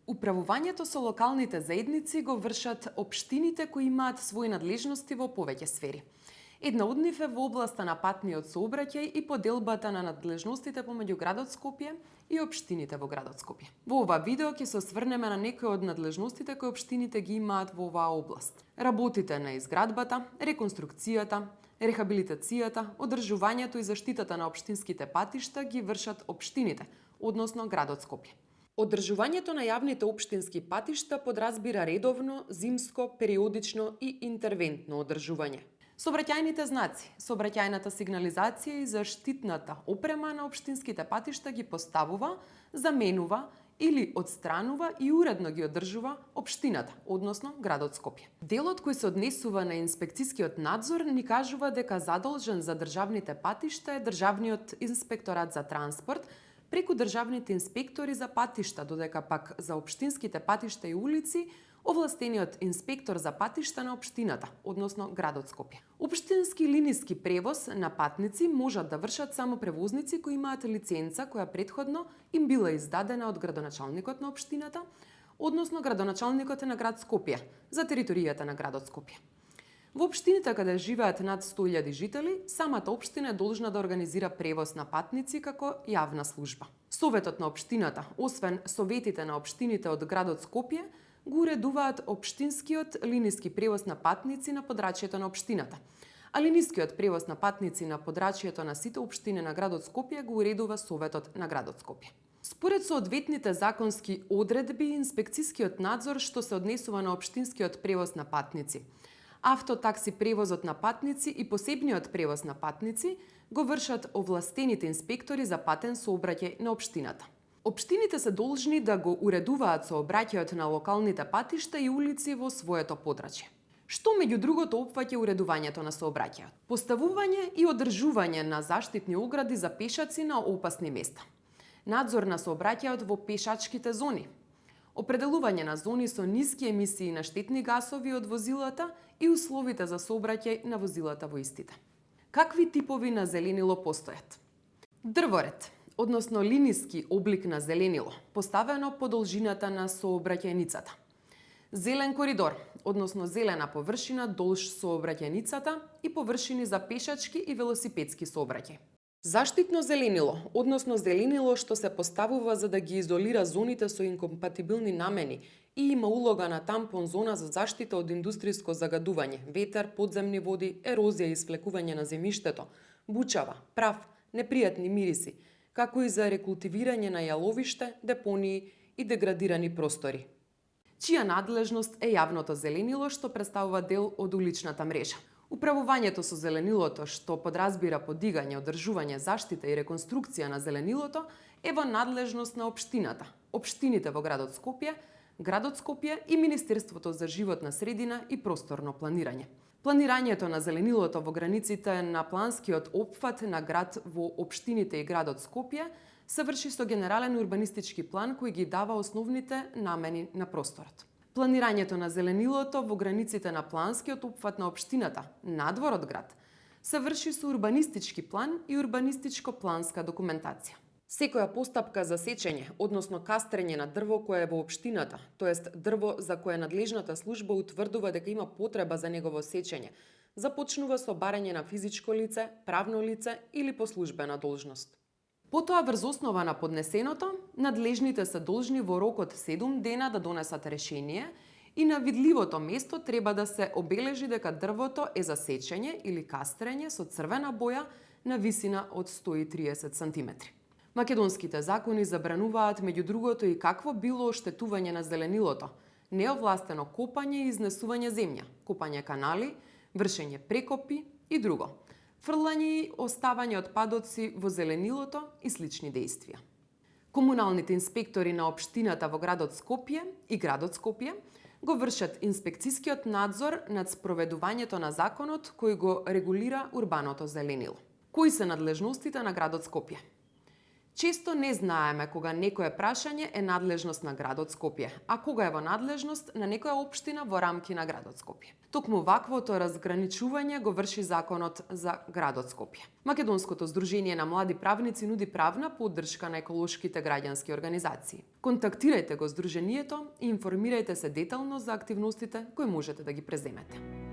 Управувањето со локалните заедници го вршат општините кои имаат своји надлежности во повеќе сфери. Една од нив е во областа на патниот сообраќај и поделбата на надлежностите помеѓу градот Скопје и општините во градот Скопје. Во ова видео ќе се осврнеме на некои од надлежностите кои општините ги имаат во оваа област. Работите на изградбата, реконструкцијата, рехабилитацијата, одржувањето и заштитата на општинските патишта ги вршат општините, односно градот Скопје. Одржувањето на јавните општински патишта подразбира редовно, зимско, периодично и интервентно одржување. Сообраќајните знаци, сообраќајната сигнализација и заштитната опрема на општинските патишта ги поставува, заменува или отстранува и уредно ги одржува општината, односно градот Скопје. Делот кој се однесува на инспекцискиот надзор ни кажува дека задолжен за државните патишта е Државниот инспекторат за транспорт преку државните инспектори за патишта, додека пак за општинските патишта и улици овластениот инспектор за патишта на општината, односно градот Скопје. Општински линиски превоз на патници можат да вршат само превозници кои имаат лиценца која претходно им била издадена од градоначалникот на општината, односно градоначалникот на град Скопје, за територијата на градот Скопје. Во општините каде живеат над 100.000 жители, самата општина е должна да организира превоз на патници како јавна служба. Советот на општината, освен советите на општините од градот Скопје, го уредуваат општинскиот линиски превоз на патници на подрачјето на општината, а линискиот превоз на патници на подрачјето на сите општини на градот Скопје го уредува Советот на градот Скопје. Според соодветните законски одредби, инспекцискиот надзор што се однесува на општинскиот превоз на патници, автотакси превозот на патници и посебниот превоз на патници го вршат овластените инспектори за патен сообраќај на општината. Општините се должни да го уредуваат сообраќајот на локалните патишта и улици во своето подрачје. Што меѓу другото опфаќа уредувањето на сообраќајот? Поставување и одржување на заштитни огради за пешаци на опасни места. Надзор на сообраќајот во пешачките зони. Определување на зони со ниски емисии на штетни гасови од возилата и условите за сообраќај на возилата во истите. Какви типови на зеленило постојат? Дрворед, односно линиски облик на зеленило, поставено по должината на сообраќајницата. Зелен коридор, односно зелена површина долж сообраќајницата и површини за пешачки и велосипедски сообраќај. Заштитно зеленило, односно зеленило што се поставува за да ги изолира зоните со инкомпатибилни намени и има улога на тампон зона за заштита од индустријско загадување, ветер, подземни води, ерозија и свлекување на земјиштето, бучава, прав, непријатни мириси, како и за рекултивирање на јаловиште, депонии и деградирани простори. Чија надлежност е јавното зеленило што представува дел од уличната мрежа. Управувањето со зеленилото, што подразбира подигање, одржување, заштита и реконструкција на зеленилото, е во надлежност на општината, општините во градот Скопје и Министерството за животна средина и просторно планирање. Планирањето на зеленилото во границите на планскиот опфат на град во општините и градот Скопје се врши со генерален урбанистички план кој ги дава основните намени на просторот. Планирањето на зеленилото во границите на планскиот опфат на општината, надвор од град, се врши со урбанистички план и урбанистичко-планска документација. Секоја постапка за сечење, односно кастрење на дрво кое е во општината, тоест дрво за кое надлежната служба утврдува дека има потреба за негово сечење, започнува со барање на физичко лице, правно лице или по службена должност. Потоа, врз основа на поднесеното, надлежните се должни во рок од 7 дена да донесат решение и на видливото место треба да се обележи дека дрвото е за сечење или кастрење со црвена боја на висина од 130 см. Македонските закони забрануваат меѓу другото и какво било оштетување на зеленилото, неовластено копање и изнесување земја, копање канали, вршење прекопи и друго, фрлање и оставање отпадоци во зеленилото и слични дејствија. Комуналните инспектори на општината во градот Скопје и градот Скопје го вршат инспекцискиот надзор над спроведувањето на законот кој го регулира урбаното зеленило. Кои се надлежностите на градот Скопје? Често не знаеме кога некое прашање е надлежност на градот Скопје, а кога е во надлежност на некоја општина во рамки на градот Скопје. Токму ваквото разграничување го врши законот за градот Скопје. Македонското здружение на млади правници нуди правна поддршка на еколошките граѓански организации. Контактирајте го здружението и информирајте се детално за активностите кои можете да ги преземете.